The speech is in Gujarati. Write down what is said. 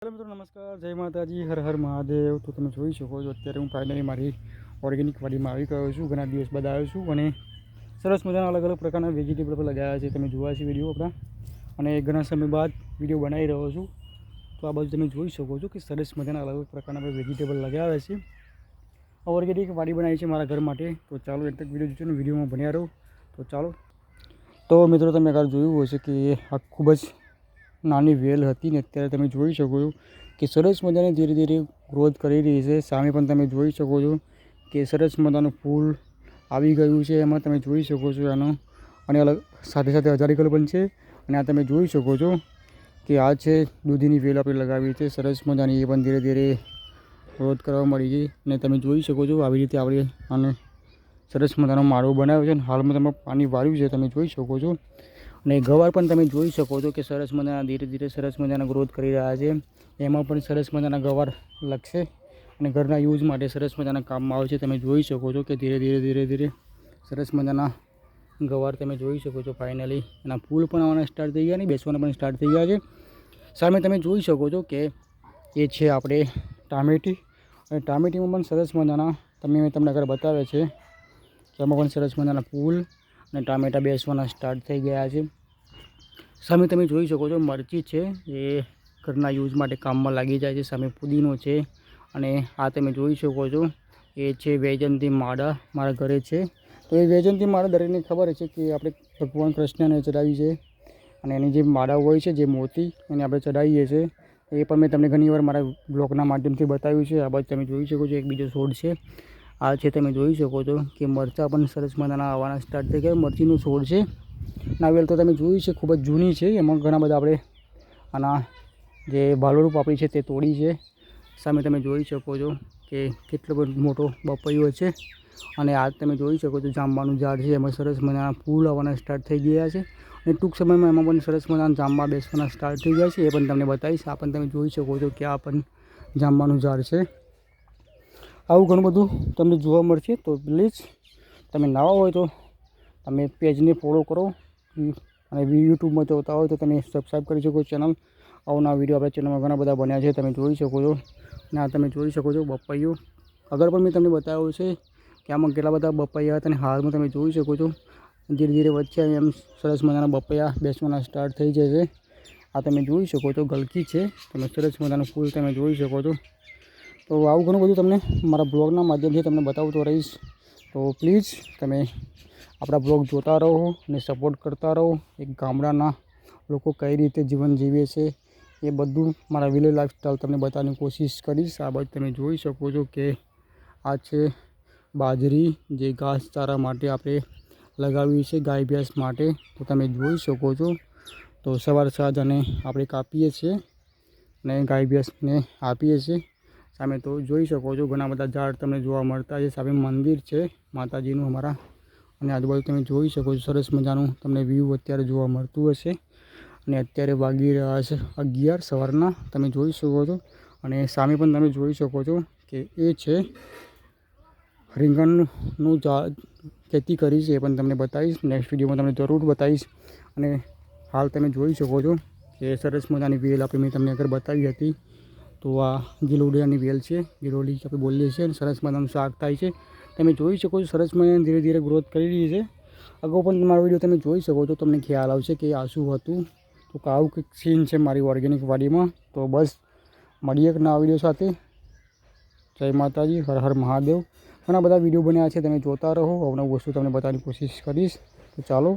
हेलो मित्रों नमस्कार जय माताजी हर हर महादेव। तो તમે જોઈ શકો છો અત્યારે હું ફાઇનલી મારી ઓર્ગેનિક વાડીમાં આવી ગયો છું। ઘણા દિવસ બાદ આવ્યો છું અને સરસ મજાના અલગ અલગ પ્રકારના વેજીટેબલ પર લગાવ્યા છે। તમે જોવા છે વિડીયો આપણા અને ઘણા સમય બાદ વિડીયો બનાવી રહ્યો છું। તો આ બાજુ તમે જોઈ શકો છો કે સરસ મજાના અલગ અલગ પ્રકારના વેજીટેબલ લગાવ્યા છે। ઓર્ગેનિક વાડી બનાવી છે મારા ઘર માટે। તો ચાલો એક તક વિડીયો જોઈને વિડીયોમાં બન્યા રહો। તો ચાલો તો મિત્રો તમે આગળ જોયું હશે કે આ ખૂબ જ નાની વેલ હતી ને અત્યારે તમે જોઈ શકો છો કે સરસ મજાની ધીરે ધીરે ગ્રોથ કરી રહી છે। સામે પણ તમે જોઈ શકો છો કે સરસ મજાનું ફૂલ આવી ગયું છે। એમાં તમે જોઈ શકો છો આનો અને અલગ સાથે સાથે હજારીકલ પણ છે। અને આ તમે જોઈ શકો છો કે આ છે દૂધીની વેલ આપણે લગાવી છે સરસ મજાની, એ પણ ધીરે ધીરે ગ્રોથ કરવા મળી ગઈ। અને તમે જોઈ શકો છો આવી રીતે આપણે આને સરસ મજાનો માળો બનાવ્યો છે અને હાલમાં તમે પાણી વાળ્યું છે તમે જોઈ શકો છો। અને ગવાર પણ તમે જોઈ શકો છો કે સરસ મજાના ધીરે ધીરે સરસ મજાના ગ્રોથ કરી રહ્યા છે। એમાં પણ સરસ મજાના ગવાર લગશે અને ઘરના યુઝ માટે સરસ મજાના કામમાં આવે છે। તમે જોઈ શકો છો કે ધીરે ધીરે સરસ મજાના ગવાર તમે જોઈ શકો છો। ફાઇનલી એના ફૂલ પણ આવવાના સ્ટાર્ટ થઈ ગયા અને બેસવાના પણ સ્ટાર્ટ થઈ ગયા છે। સામે તમે જોઈ શકો છો કે એ છે આપણે ટામેટી, અને ટામેટીમાં પણ સરસ મજાના મેં તમને આગળ બતાવે છે કે એમાં પણ સરસ મજાના ફૂલ અને ટામેટા બેસવાના સ્ટાર્ટ થઈ ગયા છે। સામે તમે જોઈ શકો છો મરચી છે, એ ઘરના યુઝ માટે કામમાં લાગી જાય છે। સામે પુદીનો છે અને આ તમે જોઈ શકો છો એ છે વૈજયંતી માળા મારા ઘરે છે। તો એ વૈજયંતી માળા દરેકને ખબર છે કે આપણે ભગવાન કૃષ્ણને ચડાવી છે અને એની જે માળા હોય છે જે મોતી એને આપણે ચડાવીએ છીએ। એ પણ મેં તમને ઘણીવાર મારા બ્લોગના માધ્યમથી બતાવ્યું છે। આ બાજુ તમે જોઈ શકો છો એક બીજો છોડ છે, આ છે તમે જોઈ શકો છો કે મરચાં પણ સરસ મજાના આવવાના સ્ટાર્ટ થઈ ગયા। મરચીનું છોડ છે। નાવેલ તો તમે જોયું છે ખૂબ જ જૂની છે, એમાં ઘણા બધા આપણે આના જે ભાલોરું પાપડી છે તે તોડી છે। સામે તમે જોઈ શકો છો કે કેટલો બધો મોટો બપૈયો છે અને આ તમે જોઈ શકો છો જાંબાનું ઝાડ છે, એમાં સરસ મજાના ફૂલ આવવાના સ્ટાર્ટ થઈ ગયા છે અને ટૂંક સમયમાં એમાં પણ સરસ મજાના જાંબા બેસવાના સ્ટાર્ટ થઈ ગયા છે। એ પણ તમને બતાવીશ। આ પણ તમે જોઈ શકો છો કે આ પણ જાંબાનું ઝાડ છે। આવું ઘણું બધું તમને જોવા મળશે। તો પ્લીઝ તમે નવા હોય તો તમે પેજને ફોલો કરો અને યુટ્યુબમાં જોતા હોય તો તમે સબસ્ક્રાઈબ કરી શકો ચેનલ। આવના વિડીયો આપણા ચેનલમાં ઘણા બધા બન્યા છે તમે જોઈ શકો છો। અને આ તમે જોઈ શકો છો બપૈયું, આગળ પણ મેં તમને બતાવ્યું છે કે આમાં કેટલા બધા બપૈયા હતા અને હાલમાં તમે જોઈ શકો છો ધીરે ધીરે વચ્ચે એમ સરસ મજાના બપૈયા બેસવાના સ્ટાર્ટ થઈ જશે। આ તમે જોઈ શકો છો ગલકી છે, તમે સરસ મજાનું ફૂલ તમે જોઈ શકો છો। તો આવું ઘણું બધું તમને મારા બ્લોગના માધ્યમથી તમને બતાવતો રહીશ। તો પ્લીઝ તમે આપણા બ્લોગ જોતા રહો અને સપોર્ટ કરતા રહો। એક ગામડાના લોકો કઈ રીતે જીવન જીવે છે એ બધું મારા વિલેજ લાઈફસ્ટાઈલ તમને બતાવવાની કોશિશ કરીશ। આ બાજુ તમે જોઈ શકો છો કે આ છે બાજરી, જે ઘાસચારા માટે આપણે લગાવી છે ગાય ભેંસ માટે। તો તમે જોઈ શકો છો તો સવાર સાંજ અને આપણે કાપીએ છીએ અને ગાય ભેંસને આપીએ છીએ। સામે તો જોઈ શકો છો ઘણા બધા ઝાડ તમને જોવા મળતા છે। સામે મંદિર છે માતાજીનું અમારા, અને આજુબાજુ તમે જોઈ શકો છો સરસ મજાનું તમને વ્યૂ અત્યારે જોવા મળતું હશે। અને અત્યારે વાગી રહ્યા છે 11 સવારના તમે જોઈ શકો છો। અને સામે પણ તમે જોઈ શકો છો કે એ છે રીંગણનું ઝાડ ખેતી કરી છે, એ પણ તમને બતાવીશ નેક્સ્ટ વિડીયોમાં તમને જરૂર બતાવીશ। અને હાલ તમે જોઈ શકો છો કે સરસ મજાની વેલ આપણે મેં તમને આગળ બતાવી હતી। તો આ ગિલોડિયાની વેલ છે, ગિલોડી આપણે બોલીએ છીએ અને સરસ મજાનું શાક થાય છે। તમે જોઈ શકો છો સરસ મજાની ધીરે ધીરે ગ્રોથ કરી રહી છે। અગાઉ પણ મારો વિડીયો તમે જોઈ શકો છો, તમને ખ્યાલ આવશે કે આ શું હતું। તો આવું કંઈક સીન છે મારી ઓર્ગેનિક વાડીમાં। તો બસ મળીએ એક નવા વિડીયો સાથે। જય માતાજી, હર હર મહાદેવ। ઘણા બધા વિડીયો બન્યા છે તમે જોતા રહો, અવનવું વસ્તુ તમને બતાવવાની કોશિશ કરીશ। તો ચાલો।